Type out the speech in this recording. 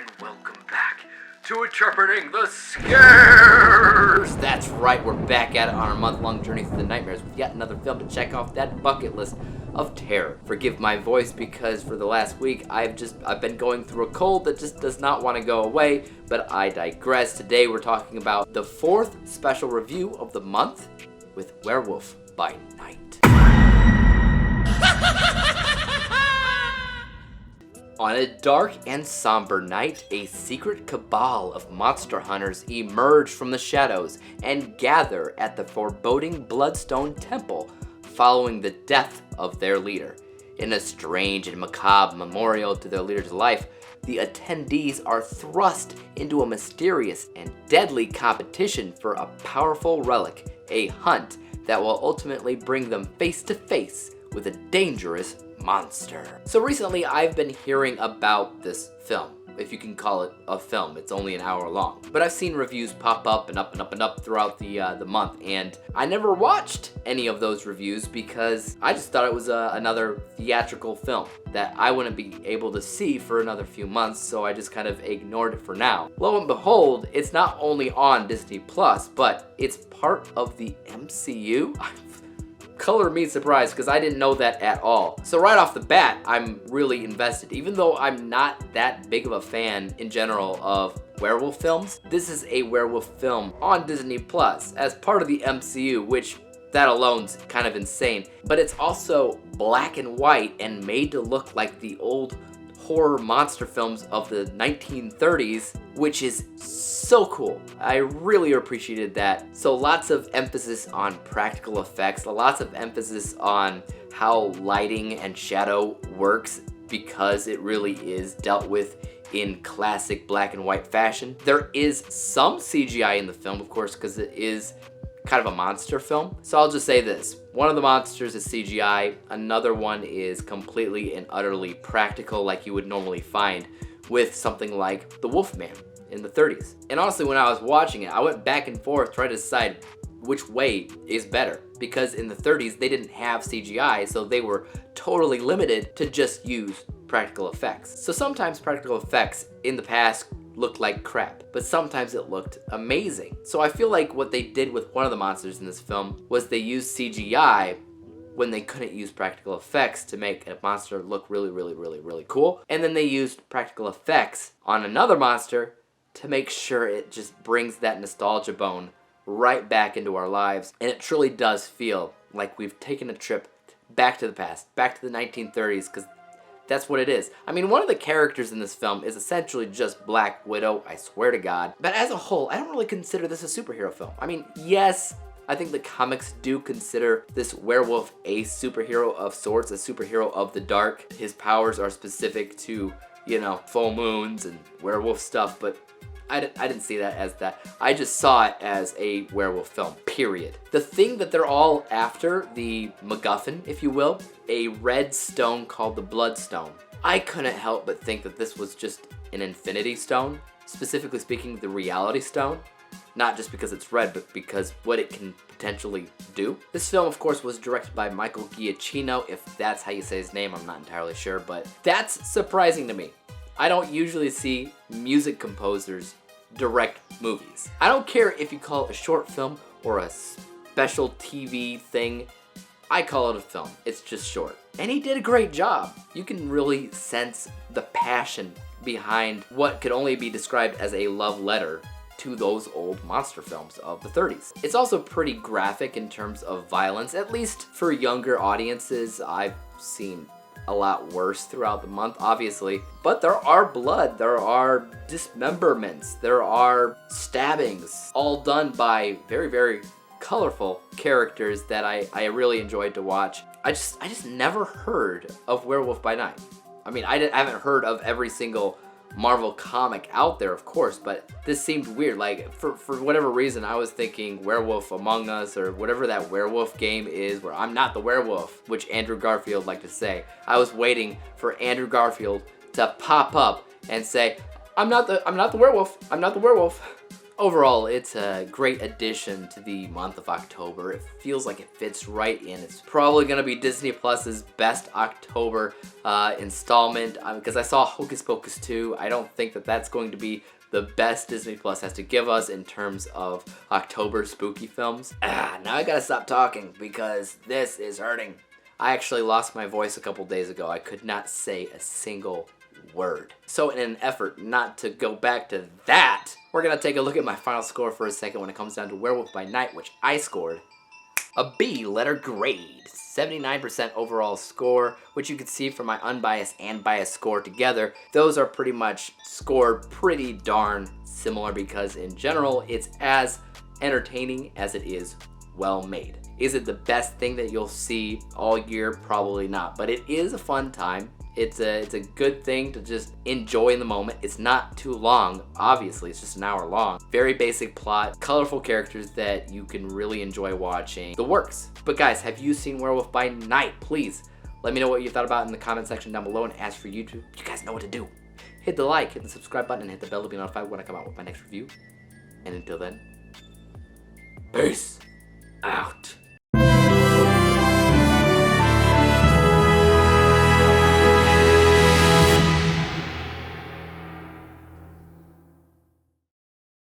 and welcome back to Interpreting the Scares! That's right, we're back at it on our month-long journey through the nightmares with yet another film to check off that bucket list of terror. Forgive my voice because for the last week I've been going through a cold that just does not want to go away, but I digress. Today we're talking about the fourth special review of the month with Werewolf by Night. On a dark and somber night, a secret cabal of monster hunters emerge from the shadows and gather at the foreboding Bloodstone temple following the death of their leader. In a strange and macabre memorial to their leader's life, the attendees are thrust into a mysterious and deadly competition for a powerful relic, a hunt that will ultimately bring them face to face with a dangerous monster. So recently I've been hearing about this film, if you can call it a film. It's only an hour long, but I've seen reviews pop up and up and up and up throughout the month, and I never watched any of those reviews because I just thought it was another theatrical film that I wouldn't be able to see for another few months, so I just kind of ignored it for now. Lo and behold, it's not only on Disney Plus, but it's part of the MCU. Color me surprised because I didn't know that at all. So right off the bat, I'm really invested. Even though I'm not that big of a fan in general of werewolf films, this is a werewolf film on Disney Plus as part of the MCU, which that alone's kind of insane. But it's also black and white and made to look like the old horror monster films of the 1930s, which is so cool. I really appreciated that. So lots of emphasis on practical effects, lots of emphasis on how lighting and shadow works because it really is dealt with in classic black and white fashion. There is some CGI in the film, of course, because it is kind of a monster film. So I'll just say this. One of the monsters is CGI, another one is completely and utterly practical like you would normally find with something like The Wolfman in the 30s. And honestly, when I was watching it, I went back and forth trying to decide which way is better, because in the 30s they didn't have CGI, so they were totally limited to just use practical effects. So sometimes practical effects in the past looked like crap, but sometimes it looked amazing. So I feel like what they did with one of the monsters in this film was they used CGI when they couldn't use practical effects to make a monster look really, really, really, really cool. And then they used practical effects on another monster to make sure it just brings that nostalgia bone right back into our lives. And it truly does feel like we've taken a trip back to the past, back to the 1930s, because that's what it is. I mean, one of the characters in this film is essentially just Black Widow, I swear to God. But as a whole, I don't really consider this a superhero film. I mean, yes, I think the comics do consider this werewolf a superhero of sorts, a superhero of the dark. His powers are specific to, you know, full moons and werewolf stuff, but I didn't see that as that. I just saw it as a werewolf film, period. The thing that they're all after, the MacGuffin, if you will, a red stone called the Bloodstone. I couldn't help but think that this was just an infinity stone, specifically speaking, the reality stone. Not just because it's red, but because what it can potentially do. This film, of course, was directed by Michael Giacchino. If that's how you say his name, I'm not entirely sure, but that's surprising to me. I don't usually see music composers direct movies. I don't care if you call it a short film or a special TV thing. I call it a film. It's just short. And he did a great job. You can really sense the passion behind what could only be described as a love letter to those old monster films of the 30s. It's also pretty graphic in terms of violence, at least for younger audiences. I've seen a lot worse throughout the month, obviously, but there are blood, there are dismemberments, there are stabbings, all done by very, very colorful characters that I really enjoyed to watch. I just never heard of Werewolf by Night. I mean, I haven't heard of every single Marvel comic out there, of course, but this seemed weird. Like, for whatever reason, I was thinking Werewolf Among Us or whatever that werewolf game is where I'm not the werewolf, which Andrew Garfield liked to say. I was waiting for Andrew Garfield to pop up and say, I'm not the werewolf. I'm not the werewolf. Overall, it's a great addition to the month of October. It feels like it fits right in. It's probably going to be Disney Plus's best October installment because I saw Hocus Pocus 2. I don't think that that's going to be the best Disney Plus has to give us in terms of October spooky films. Now I gotta stop talking because this is hurting. I actually lost my voice a couple days ago. I could not say a single word. So in an effort not to go back to that, we're gonna take a look at my final score for a second when it comes down to Werewolf by Night, which I scored a B letter grade. 79% overall score, which you can see from my unbiased and biased score together. Those are pretty much scored pretty darn similar because in general, it's as entertaining as it is well made. Is it the best thing that you'll see all year? Probably not, but it is a fun time. It's a good thing to just enjoy in the moment. It's not too long, obviously, it's just an hour long. Very basic plot, colorful characters that you can really enjoy watching. The works. But guys, have you seen Werewolf by Night? Please let me know what you thought about it in the comment section down below, and as for YouTube, you guys know what to do. Hit the like, hit the subscribe button, and hit the bell to be notified when I come out with my next review. And until then, peace out.